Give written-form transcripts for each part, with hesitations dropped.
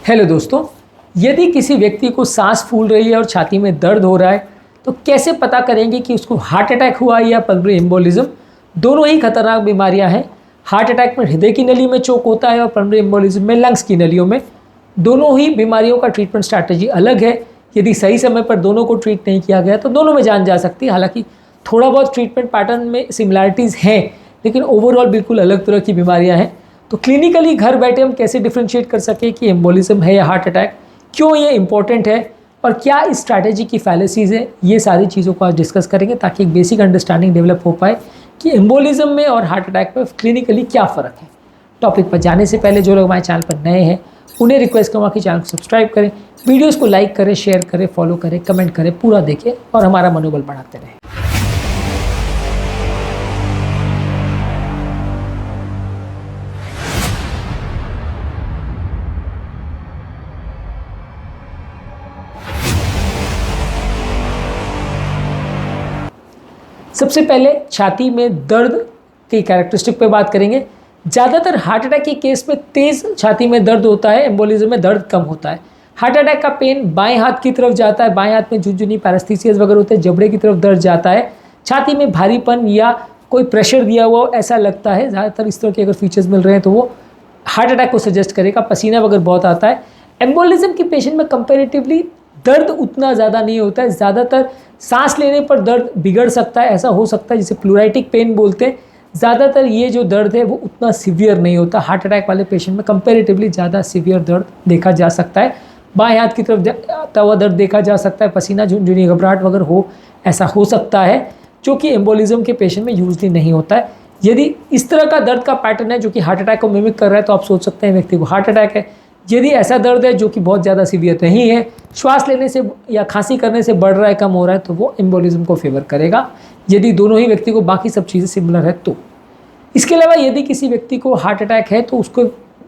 Hello दोस्तों, यदि किसी व्यक्ति को सांस फूल रही है और छाती में दर्द हो रहा है तो कैसे पता करेंगे कि उसको हार्ट अटैक हुआ है या पल्मोनरी एम्बोलिज्म। दोनों ही खतरनाक बीमारियां हैं। हार्ट अटैक में हृदय की नली में चोक होता है और पल्मोनरी एम्बोलिज्म में लंग्स की नलियों में। दोनों ही बीमारियों का ट्रीटमेंट स्ट्रैटेजी अलग है। यदि सही समय पर दोनों को ट्रीट नहीं किया गया तो दोनों में जान जा सकती है। हालांकि थोड़ा बहुत ट्रीटमेंट पैटर्न में सिमिलैरिटीज़ हैं, लेकिन ओवरऑल बिल्कुल अलग तरह की बीमारियां हैं। तो क्लिनिकली घर बैठे हम कैसे डिफ्रेंशिएट कर सकें कि एम्बोलिज्म है या हार्ट अटैक, क्यों ये इंपॉर्टेंट है और क्या इस स्ट्रैटेजी की फैलेसीज है, ये सारी चीज़ों को आज डिस्कस करेंगे ताकि एक बेसिक अंडरस्टैंडिंग डेवलप हो पाए कि एम्बोलिज्म में और हार्ट अटैक में क्लिनिकली क्या फ़र्क है। टॉपिक पर जाने से पहले जो लोग हमारे चैनल पर नए हैं उन्हें रिक्वेस्ट करूँगा कि चैनल को सब्सक्राइब करें, वीडियोज़ को लाइक करें, शेयर करें, फॉलो करें, कमेंट करें, पूरा देखें और हमारा मनोबल बढ़ाते रहें। सबसे पहले छाती में दर्द की कैरेक्टरिस्टिक पे बात करेंगे। ज़्यादातर हार्ट अटैक के केस में तेज़ छाती में दर्द होता है, एम्बोलिज्म में दर्द कम होता है। हार्ट अटैक का पेन बाएं हाथ की तरफ जाता है, बाएं हाथ में झुनझुनी पैरास्थीसिस वगैरह होते हैं, जबड़े की तरफ दर्द जाता है। छाती में भारीपन या कोई प्रेशर दिया हुआ ऐसा लगता है। ज़्यादातर इस तरह के अगर फीचर्स मिल रहे हैं तो वो हार्ट अटैक को सजेस्ट करेगा। पसीना वगैरह बहुत आता है। एम्बोलिज्म के पेशेंट में कंपेरेटिवली दर्द उतना ज़्यादा नहीं होता है। ज़्यादातर सांस लेने पर दर्द बिगड़ सकता है, ऐसा हो सकता है जिसे प्लूराइटिक पेन बोलते हैं। ज़्यादातर ये जो दर्द है वो उतना सीवियर नहीं होता। हार्ट अटैक वाले पेशेंट में कंपेरेटिवली ज़्यादा सीवियर दर्द देखा जा सकता है। बाएं हाथ की तरफ आता हुआ दर्द देखा जा सकता है, पसीना झुनझुनी घबराहट वगैरह हो, ऐसा हो सकता है, जो कि एम्बोलिज्म के पेशेंट में यूजली नहीं होता है। यदि इस तरह का दर्द का पैटर्न है जो कि हार्ट अटैक को मिमिक कर रहा है तो आप सोच सकते हैं व्यक्ति को हार्ट अटैक है। यदि ऐसा दर्द है जो कि बहुत ज़्यादा सीवियर नहीं है, श्वास लेने से या खांसी करने से बढ़ रहा है, कम हो रहा है, तो वो एम्बोलिज्म को फेवर करेगा। यदि दोनों ही व्यक्ति को बाकी सब चीज़ें सिमिलर है तो। इसके अलावा यदि किसी व्यक्ति को हार्ट अटैक है तो उसको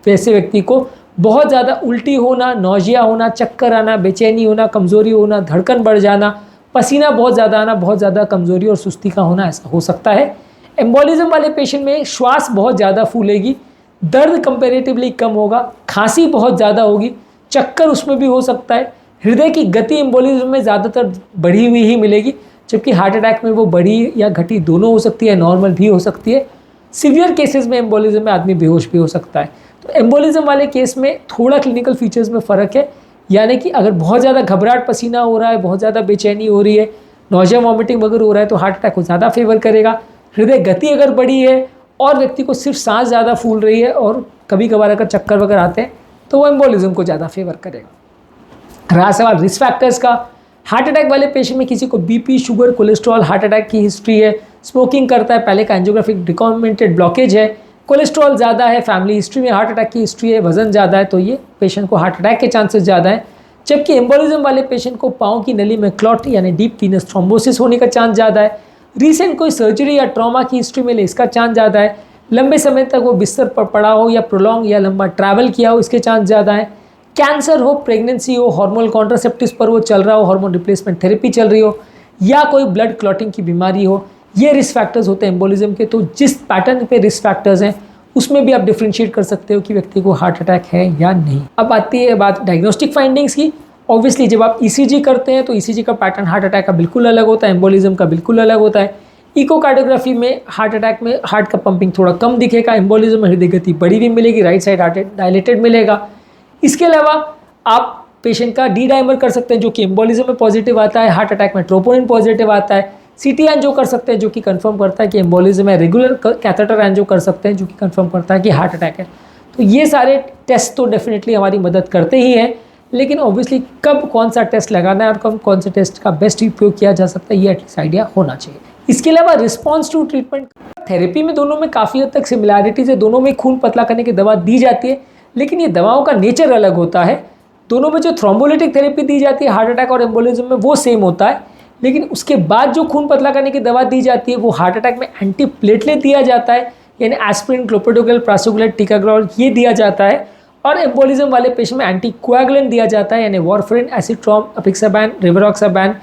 वैसे व्यक्ति को बहुत ज़्यादा उल्टी होना, नौजिया होना, चक्कर आना, बेचैनी होना, कमज़ोरी होना, धड़कन बढ़ जाना, पसीना बहुत ज़्यादा आना, बहुत ज़्यादा कमज़ोरी और सुस्ती का होना, ऐसा हो सकता है। एम्बोलिज्म वाले पेशेंट में श्वास बहुत ज़्यादा फूलेगी, दर्द कंपेरेटिवली कम होगा, खांसी बहुत ज़्यादा होगी, चक्कर उसमें भी हो सकता है। हृदय की गति एम्बोलिज्म में ज़्यादातर बढ़ी हुई ही मिलेगी, जबकि हार्ट अटैक में वो बढ़ी या घटी दोनों हो सकती है, नॉर्मल भी हो सकती है। सीवियर केसेस में एम्बोलिज्म में आदमी बेहोश भी हो सकता है। तो एम्बोलिज्म वाले केस में थोड़ा क्लिनिकल फीचर्स में फ़र्क है, यानी कि अगर बहुत ज़्यादा घबराहट, पसीना हो रहा है, बहुत ज़्यादा बेचैनी हो रही है, नौजिया वॉमिटिंग वगैरह हो रहा है तो हार्ट अटैक को ज़्यादा फेवर करेगा। हृदय गति अगर बढ़ी है और व्यक्ति को सिर्फ सांस ज़्यादा फूल रही है और कभी कभार अगर चक्कर वगैरह आते हैं तो वो एम्बोलिज्म को ज़्यादा फेवर करेगा। रहा सवाल रिस्क फैक्टर्स का। हार्ट अटैक वाले पेशेंट में किसी को BP, sugar, cholesterol, heart attack की हिस्ट्री है, स्मोकिंग करता है, पहले का एंजियोग्राफिक डिकॉम्बिनेटेड ब्लॉकेज है, कोलेस्ट्रॉल ज़्यादा है, फैमिली हिस्ट्री में हार्ट अटैक की हिस्ट्री है, वजन ज़्यादा है, तो ये पेशेंट को हार्ट अटैक के चांसेस ज़्यादा है। जबकि एम्बोलिज्म वाले पेशेंट को पाँव की नली में क्लॉट यानी डीप वीनस थ्रोम्बोसिस होने का चांस ज़्यादा है। रिसेंट कोई सर्जरी या ट्रॉमा की हिस्ट्री में ले इसका चांस ज़्यादा है। लंबे समय तक वो बिस्तर पर पड़ा हो या प्रोलॉन्ग या लंबा ट्रैवल किया हो, इसके चांस ज़्यादा है। कैंसर हो, प्रेगनेंसी हो, हार्मोनल कॉन्ट्रासेप्टिव्स पर वो चल रहा हो, हार्मोन रिप्लेसमेंट थेरेपी चल रही हो, या कोई ब्लड क्लॉटिंग की बीमारी हो, ये रिस्क फैक्टर्स होते हैं एम्बोलिज्म के। तो जिस पैटर्न पे रिस्क फैक्टर्स हैं उसमें भी आप डिफ्रेंशिएट कर सकते हो कि व्यक्ति को हार्ट अटैक है या नहीं। अब आती है बात डायग्नोस्टिक फाइंडिंग्स की। ऑब्वियसली जब आप ईसीजी करते हैं तो ईसीजी का पैटर्न हार्ट अटैक का बिल्कुल अलग होता है, एम्बोलिज्म का बिल्कुल अलग होता है। इकोकार्डियोग्राफी में हार्ट अटैक में हार्ट का पंपिंग थोड़ा कम दिखेगा, एम्बोलिज्म में हृदय गति बड़ी भी मिलेगी, राइट साइड हार्ट डायलेटेड मिलेगा। इसके अलावा आप पेशेंट का डी डाइमर कर सकते हैं जो कि एम्बोलिज्म में पॉजिटिव आता है, हार्ट अटैक में ट्रोपोनिन पॉजिटिव आता है। सीटी एंजियो कर सकते हैं जो कि कंफर्म करता है कि एम्बोलिज्म है। रेगुलर कैथेटर एंजियो कर सकते हैं जो कि कंफर्म करता है कि हार्ट अटैक है। तो ये सारे टेस्ट तो डेफिनेटली हमारी मदद करते ही हैं, लेकिन ऑब्वियसली कब कौन सा टेस्ट लगाना है और कब कौन से टेस्ट का बेस्ट उपयोग किया जा सकता है ये एटलीस्ट आइडिया होना चाहिए। इसके अलावा रिस्पॉन्स टू ट्रीटमेंट थेरेपी में दोनों में काफ़ी हद तक सिमिलैरिटीज़ है। दोनों में खून पतला करने की दवा दी जाती है, लेकिन ये दवाओं का नेचर अलग होता है। दोनों में जो थ्रोम्बोलिटिक थेरेपी दी जाती है हार्ट अटैक और एम्बोलिज्म में वो सेम होता है, लेकिन उसके बाद जो खून पतला करने की दवा दी जाती है वो हार्ट अटैक में एंटीप्लेटलेट दिया जाता है, यानी एस्पिरिन, क्लोपिडोग्रेल, प्रासोग्लेट, टिकाग्लोल ये दिया जाता है। और एम्बोलिज्म वाले पेशेंट में एंटीकोएगुलेंट दिया जाता है, यानी वारफरिन, एसिट्रॉम, अपिक्साबैन, रिवारोक्साबैन,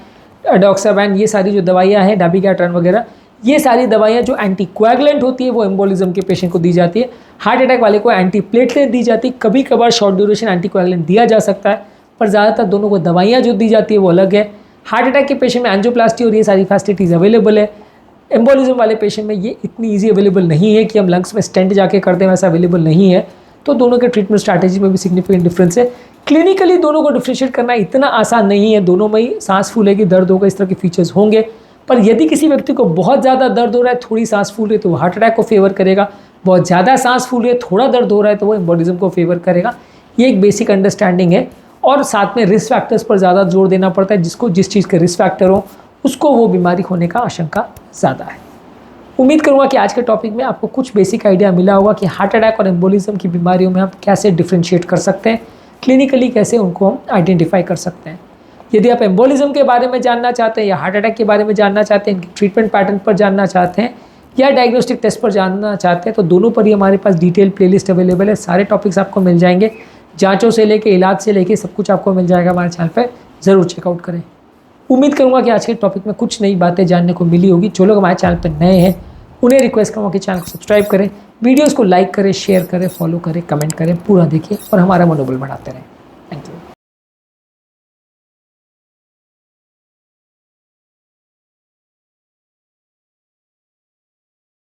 डॉक्साबैन, ये सारी जो दवाइयाँ हैं, डाबिगैट्रन वगैरह, ये सारी दवाइयाँ जो एंटीकोएगुलेंट होती है वो एम्बोलिज्म के पेशेंट को दी जाती है। हार्ट अटैक वाले को एंटीप्लेटलेट दी जाती है, कभी कभार शॉर्ट ड्यूरेशन एंटीकोएगुलेंट दिया जा सकता है, पर ज़्यादातर दोनों को दवाइयाँ जो दी जाती है वो अलग है। हार्ट अटैक के पेशेंट में एंजियोप्लास्टी और ये सारी फैसिलिटीज़ अवेलेबल है। एम्बोलिज्म वाले पेशेंट में ये इतनी ईजी अवेलेबल नहीं है कि हम लंग्स में स्टेंट जाके करते हैं, वैसा अवेलेबल नहीं है। तो दोनों के ट्रीटमेंट स्ट्रैटेजी में भी सिग्निफिकेंट डिफरेंस है। क्लिनिकली दोनों को डिफ्रेंशिएट करना इतना आसान नहीं है, दोनों में ही सांस फूलेगी, दर्द होगा, इस तरह के फीचर्स होंगे। पर यदि किसी व्यक्ति को बहुत ज़्यादा दर्द हो रहा है, थोड़ी सांस फूल रही है, तो वो हार्ट अटैक को फेवर करेगा। बहुत ज़्यादा सांस फूल रही है, थोड़ा दर्द हो रहा है, तो वो एम्बोलिज्म को फेवर करेगा। ये एक बेसिक अंडरस्टैंडिंग है। और साथ में रिस्क फैक्टर्स पर ज़्यादा जोर देना पड़ता है। जिसको जिस चीज़ के रिस्क फैक्टर हो उसको वो बीमारी होने का आशंका ज़्यादा है। उम्मीद करूँगा कि आज के टॉपिक में आपको कुछ बेसिक आइडिया मिला होगा कि हार्ट अटैक और एम्बोलिज्म की बीमारियों में हम कैसे डिफ्रेंशिएट कर सकते हैं, क्लिनिकली कैसे उनको हम आइडेंटिफाई कर सकते हैं। यदि आप एम्बोलिज्म के बारे में जानना चाहते हैं या हार्ट अटैक के बारे में जानना चाहते हैं, इनकी ट्रीटमेंट पैटर्न पर जानना चाहते हैं या डायग्नोस्टिक टेस्ट पर जानना चाहते हैं, तो दोनों पर ही हमारे पास डिटेल प्लेलिस्ट अवेलेबल है। सारे टॉपिक्स आपको मिल जाएंगे, जांचों से लेके इलाज से लेके सब कुछ आपको मिल जाएगा हमारे चैनल पर। ज़रूर चेकआउट करें। उम्मीद करूँगा कि आज के टॉपिक में कुछ नई बातें जानने को मिली होगी। जो लोग हमारे चैनल पर नए हैं उन्हें रिक्वेस्ट करूँगा कि चैनल को सब्सक्राइब करें, वीडियोज़ को लाइक करें, शेयर करें, फॉलो करें, कमेंट करें, पूरा देखिए और हमारा मनोबल बढ़ाते रहें।